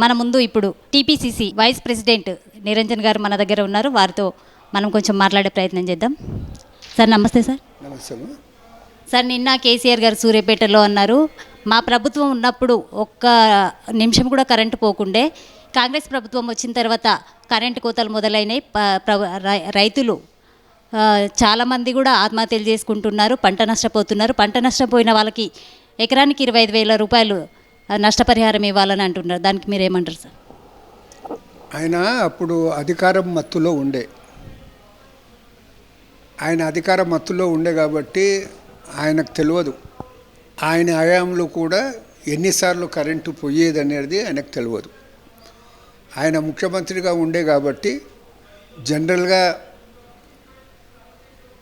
మన ముందు ఇప్పుడు టీపీసీసీ వైస్ ప్రెసిడెంట్ నిరంజన్ గారు మన దగ్గర ఉన్నారు. వారితో మనం కొంచెం మాట్లాడే ప్రయత్నం చేద్దాం. సార్ నమస్తే. సార్ నమస్తే. సార్ నిన్న కేసీఆర్ గారు సూర్యాపేటలో అన్నారు, మా ప్రభుత్వం ఉన్నప్పుడు ఒక్క నిమిషం కూడా కరెంటు పోకుండే, కాంగ్రెస్ ప్రభుత్వం వచ్చిన తర్వాత కరెంటు కోతలు మొదలైనవి, రైతులు చాలామంది కూడా ఆత్మహత్యలు చేసుకుంటున్నారు, పంట నష్టపోతున్నారు. పంట నష్టపోయిన వాళ్ళకి ఎకరానికి 25,000 రూపాయలు నష్టపరిహారం ఇవ్వాలని అంటున్నారు. దానికి మీరేమంటారు సార్? ఆయన అప్పుడు అధికారం మత్తులో ఉండే, కాబట్టి ఆయనకు తెలియదు ఆయన హయాంలో కూడా ఎన్నిసార్లు కరెంటు పోయేది అనేది ఆయనకు తెలియదు. ఆయన ముఖ్యమంత్రిగా ఉండే కాబట్టి జనరల్గా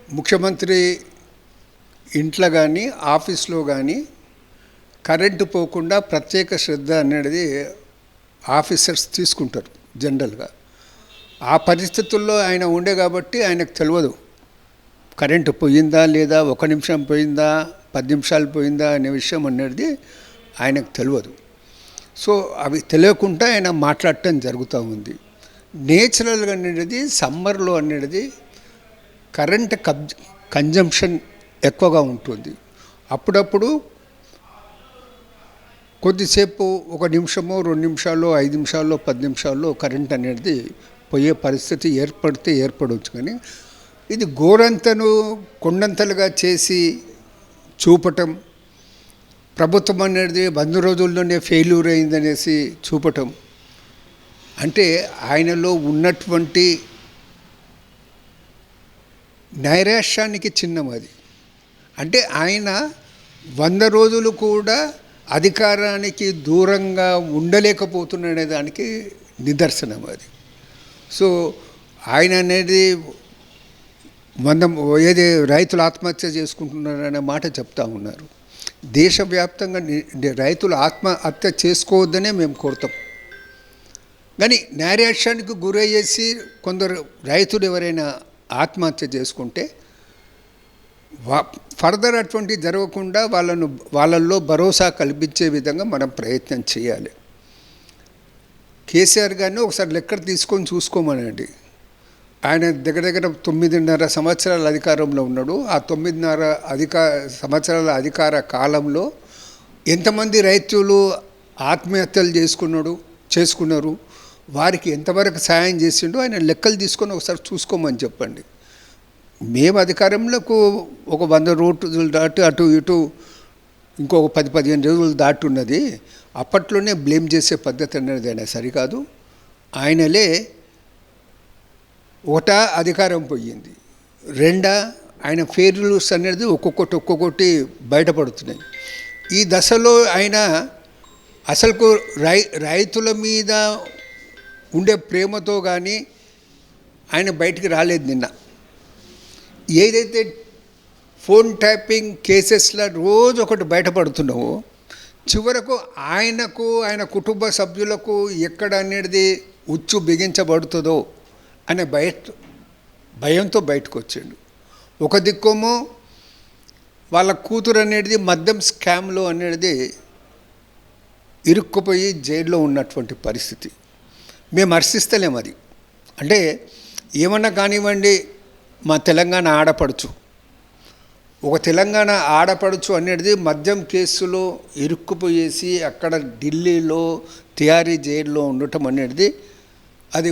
ముఖ్యమంత్రి ఇంట్లో కానీ ఆఫీస్లో కానీ కరెంటు పోకుండా ప్రత్యేక శ్రద్ధ అనేది ఆఫీసర్స్ తీసుకుంటారు జనరల్గా. ఆ పరిస్థితుల్లో ఆయన ఉండే కాబట్టి ఆయనకు తెలియదు కరెంటు పోయిందా లేదా, 1 నిమిషం పోయిందా, 10 నిమిషాలు పోయిందా అనే విషయం అనేది ఆయనకు తెలియదు. సో అవి తెలియకుండా ఆయన మాట్లాడటం జరుగుతూ ఉంది. నేచురల్గా అనేది సమ్మర్లో అనేది కరెంట్ కన్జంప్షన్ ఎక్కువగా ఉంటుంది. అప్పుడప్పుడు కొద్దిసేపు 1 నిమిషమో 2 నిమిషాలు 5 నిమిషాల్లో 10 నిమిషాల్లో కరెంట్ అనేది పోయే పరిస్థితి ఏర్పడవచ్చు. కానీ ఇది గోరంతను కొండంతలుగా చేసి చూపటం, ప్రభుత్వం అనేది 100 రోజుల్లోనే ఫెయిల్యూర్ అయిందనేసి చూపటం అంటే ఆయనలో ఉన్నటువంటి నైరాశ్యానికి చిహ్నం అది. అంటే ఆయన 100 రోజులు కూడా అధికారానికి దూరంగా ఉండలేకపోతున్ననే దానికి నిదర్శనం అది. సో ఆయన అనేది ఏది రైతులు ఆత్మహత్య చేసుకుంటున్నారనే మాట చెప్తా ఉన్నారు. దేశవ్యాప్తంగా రైతులు ఆత్మహత్య చేసుకోవద్దనే మేము కోరుతాం. కానీ నైరాశ్యానికి గురయ్యేసి కొందరు రైతులు ఎవరైనా ఆత్మహత్య చేసుకుంటే ఫర్దర్ అటువంటి జరగకుండా వాళ్ళల్లో భరోసా కల్పించే విధంగా మనం ప్రయత్నం చేయాలి. కేసీఆర్ గారిని ఒకసారి లెక్క తీసుకొని చూసుకోమనండి. ఆయన దగ్గర 9.5 సంవత్సరాల అధికారంలో ఉన్నాడు. ఆ 9.5 సంవత్సరాల అధికార కాలంలో ఎంతమంది రైతులు ఆత్మహత్యలు చేసుకున్నారు, వారికి ఎంతవరకు సాయం చేసిండో ఆయన లెక్కలు తీసుకొని ఒకసారి చూసుకోమని చెప్పండి. మేము అధికారంలోకి ఒక 100 రోజులు దాటి అటు ఇటు ఇంకొక 10-15 రోజులు దాటి ఉన్నది. అప్పట్లోనే బ్లేమ్ చేసే పద్ధతి అనేది ఆయన సరికాదు. ఆయనలే ఒకటా అధికారం పోయింది, రెండా ఆయన ఫెయిల్యూర్స్ అనేది ఒక్కొక్కటి బయటపడుతున్నాయి. ఈ దశలో ఆయన అసలుకు రైతుల మీద ఉండే ప్రేమతో కానీ ఆయన బయటికి రాలేదు. నిన్న ఏదైతే ఫోన్ ట్యాపింగ్ కేసెస్లో రోజు ఒకటి బయటపడుతున్నావో, చివరకు ఆయనకు ఆయన కుటుంబ సభ్యులకు ఎక్కడ అనేది ఉచ్చు బిగించబడుతుందో అనే భయంతో బయటకు వచ్చిండు. ఒక దిక్కేమో వాళ్ళ కూతురు అనేది మద్యం స్కామ్లో అనేది ఇరుక్కుపోయి జైల్లో ఉన్నటువంటి పరిస్థితి. మేము హర్షిస్తలేము అది. అంటే ఏమన్నా కానివ్వండి, మా తెలంగాణ ఆడపడుచు, ఒక తెలంగాణ ఆడపడుచు అనేది మద్యం కేసులో ఇరుక్కుపోయేసి అక్కడ ఢిల్లీలో తిహారీ జైల్లో ఉండటం అనేది అది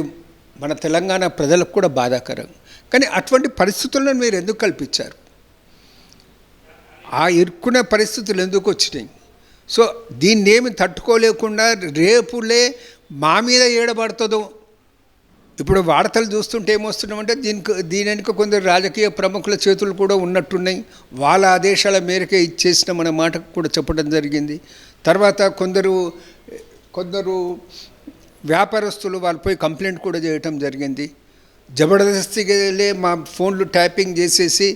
మన తెలంగాణ ప్రజలకు కూడా బాధాకరం. కానీ అటువంటి పరిస్థితులను మీరు ఎందుకు కల్పించారు? ఆ ఇరుక్కునే పరిస్థితులు ఎందుకు వచ్చినాయి? సో దీన్ని ఏమి తట్టుకోలేకుండా రేపులే మా మీద ఏడబడుతుందో. ఇప్పుడు వార్తలు చూస్తుంటే ఏమొస్తున్నామంటే దీని వెనుక కొందరు రాజకీయ ప్రముఖుల చేతులు కూడా ఉన్నట్టున్నాయి. వాళ్ళ ఆదేశాల మేరకే ఇచ్చేసిన మన మాట కూడా చెప్పడం జరిగింది. తర్వాత కొందరు వ్యాపారస్తులు వాళ్ళు పోయి కంప్లైంట్ కూడా చేయటం జరిగింది. జబర్దస్తిగా మా ఫోన్లు ట్యాపింగ్ చేసేసి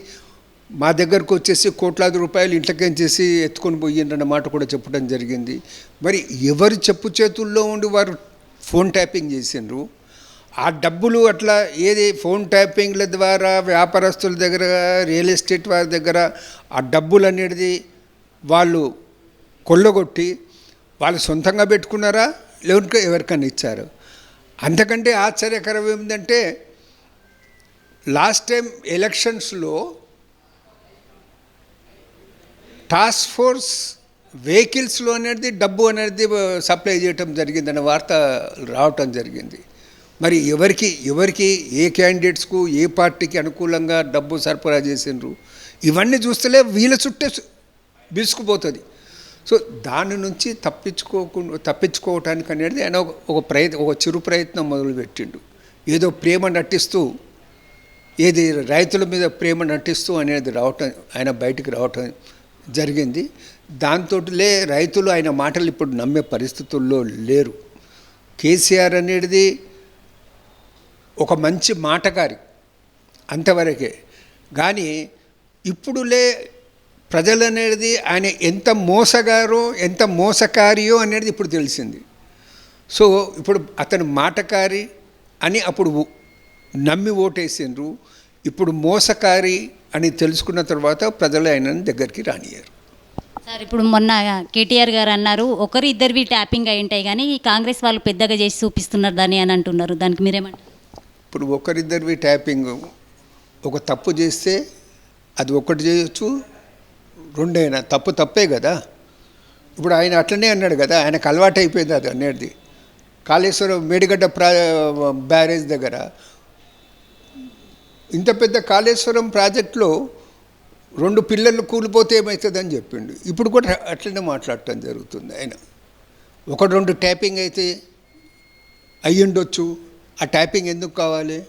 మా దగ్గరకు వచ్చేసి కోట్లాది రూపాయలు ఇంట్లోకేంచేసి ఎత్తుకొని పోయిందన్న మాట కూడా చెప్పడం జరిగింది. మరి ఎవరు చెప్పు చేతుల్లో ఉండి వారు ఫోన్ ట్యాపింగ్ చేసిండ్రు? ఆ డబ్బులు అట్లా ఏది ఫోన్ ట్యాపింగ్ల ద్వారా వ్యాపారస్తుల దగ్గర, రియల్ ఎస్టేట్ వారి దగ్గర ఆ డబ్బులు అనేది వాళ్ళు కొల్లగొట్టి వాళ్ళు సొంతంగా పెట్టుకున్నారా లేకుంటే ఎవరికన్నా ఇచ్చారు. అంతకంటే ఆశ్చర్యకరం ఏమిటంటే లాస్ట్ టైం ఎలక్షన్స్లో టాస్క్ ఫోర్స్ వెహికల్స్లో అనేది డబ్బు అనేది సప్లై చేయటం జరిగిందన్న వార్త రావటం జరిగింది. మరి ఎవరికి ఏ క్యాండిడేట్స్కు ఏ పార్టీకి అనుకూలంగా డబ్బు సరఫరా చేసిండ్రు ఇవన్నీ చూస్తలే వీళ్ళ చుట్టే బిసుకుపోతుంది. సో దాని నుంచి తప్పించుకోవటానికి అనేది ఆయన ఒక చిరు ప్రయత్నం మొదలుపెట్టిండు. ఏదో ప్రేమ నటిస్తూ ఏది రైతుల మీద ప్రేమ నటిస్తూ అనేది ఆయన బయటికి రావటం జరిగింది. దాంతోటిలే రైతులు ఆయన మాటలు ఇప్పుడు నమ్మే పరిస్థితుల్లో లేరు. కేసీఆర్ అనేది ఒక మంచి మాటకారి అంతవరకే, కానీ ఇప్పుడులే ప్రజలు అనేది ఆయన ఎంత మోసగారో ఎంత మోసకారియో అనేది ఇప్పుడు తెలిసింది. సో ఇప్పుడు అతను మాటకారి అని అప్పుడు నమ్మి ఓటేసిండ్రు. ఇప్పుడు మోసకారి అని తెలుసుకున్న తర్వాత ప్రజలు ఆయనను దగ్గరికి రానియారు. సార్ ఇప్పుడు మొన్న కేటీఆర్ గారు అన్నారు ఒకరు ఇద్దరివి ట్యాపింగ్ అయి ఉంటాయి కానీ ఈ కాంగ్రెస్ వాళ్ళు పెద్దగా చేసి చూపిస్తున్నారు దాన్ని అని అంటున్నారు. దానికి మీరేమంటారు? ఇప్పుడు ఒకరిద్దరివి ట్యాపింగ్, ఒక తప్పు చేస్తే అది ఒకటి చేయొచ్చు, రెండైనా తప్పే కదా. ఇప్పుడు ఆయన అట్లనే అన్నాడు కదా, ఆయనకు అలవాటు అయిపోయింది అది అనేది. కాళేశ్వరం మేడిగడ్డ బ్యారేజ్ దగ్గర ఇంత పెద్ద కాళేశ్వరం ప్రాజెక్టులో 2 పిల్లలు కూలిపోతే ఏమవుతుందని చెప్పిండు. ఇప్పుడు కూడా అట్లనే మాట్లాడటం జరుగుతుంది. ఆయన 1-2 ట్యాపింగ్ అయితే అయ్యుండొచ్చు. ఆ ట్యాపింగ్ ఎందుకు కావాలి?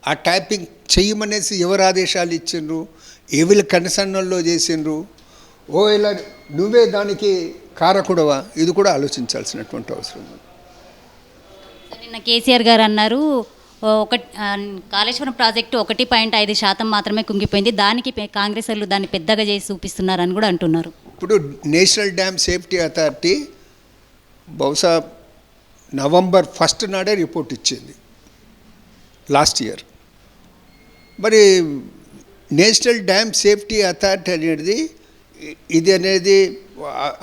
ఆ ట్యాపింగ్ చెయ్యమనేసి ఎవరు ఆదేశాలు ఇచ్చిండ్రు, ఎవరి కనసన్నల్లో చేసిండ్రు, ఇలా నువ్వే దానికి కారకుడవా? ఇది కూడా ఆలోచించాల్సినటువంటి అవసరం ఉంది. నిన్న కేసీఆర్ గారు అన్నారు కాళేశ్వరం ప్రాజెక్టు 1.5% మాత్రమే కుంగిపోయింది, దానికి కాంగ్రెస్ వాళ్ళు దాన్ని పెద్దగా చేసి చూపిస్తున్నారని కూడా అంటున్నారు. ఇప్పుడు నేషనల్ డ్యామ్ సేఫ్టీ అథారిటీ బహుశా నవంబర్ 1 నాడే రిపోర్ట్ ఇచ్చింది లాస్ట్ ఇయర్. మరి నేషనల్ డ్యామ్ సేఫ్టీ అథారిటీ అనేది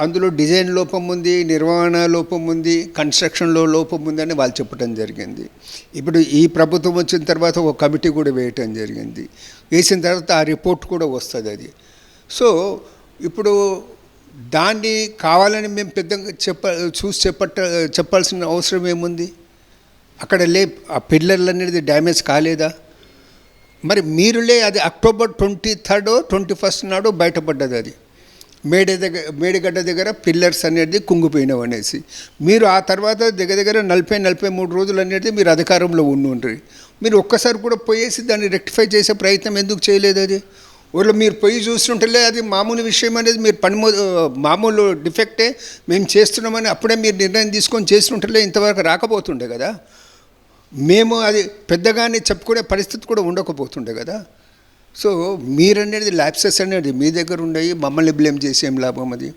అందులో డిజైన్ లోపం ఉంది, నిర్వహణ లోపం ఉంది, కన్స్ట్రక్షన్లో లోపం ఉందని వాళ్ళు చెప్పడం జరిగింది. ఇప్పుడు ఈ ప్రభుత్వం వచ్చిన తర్వాత ఒక కమిటీ కూడా వేయటం జరిగింది. వేసిన తర్వాత ఆ రిపోర్ట్ కూడా వస్తుంది అది. సో ఇప్పుడు దాన్ని కావాలని మేము పెద్దగా చెప్పాల్సిన అవసరం ఏముంది? అక్కడ ఆ పిల్లర్లు అనేది డ్యామేజ్ కాలేదా? మరి మీరులే అది అక్టోబర్ 23 or 21 నాడు బయటపడ్డది. అది మేడిగడ్డ దగ్గర పిల్లర్స్ అనేది కుంగిపోయినవి అనేసి. మీరు ఆ తర్వాత దగ్గర 40-43 రోజులు అనేది మీరు అధికారంలో ఉండుండ్రి. మీరు ఒక్కసారి కూడా పోయేసి దాన్ని రెక్టిఫై చేసే ప్రయత్నం ఎందుకు చేయలేదు? అది వాళ్ళు మీరు పోయి చూస్తుంటలే అది మామూలు విషయం అనేది మీరు మామూలు డిఫెక్టే మేము చేస్తున్నామని అప్పుడే మీరు నిర్ణయం తీసుకొని చేస్తుంటలే ఇంతవరకు రాకపోతుండే కదా. మేము అది పెద్దగానే చెప్పుకునే పరిస్థితి కూడా ఉండకపోతుండే కదా. సో మీరనేది ల్యాప్సెస్ అనేది మీ దగ్గర ఉండయి, మమ్మల్ని బ్లేమ్ చేసి ఏం లాభం అది?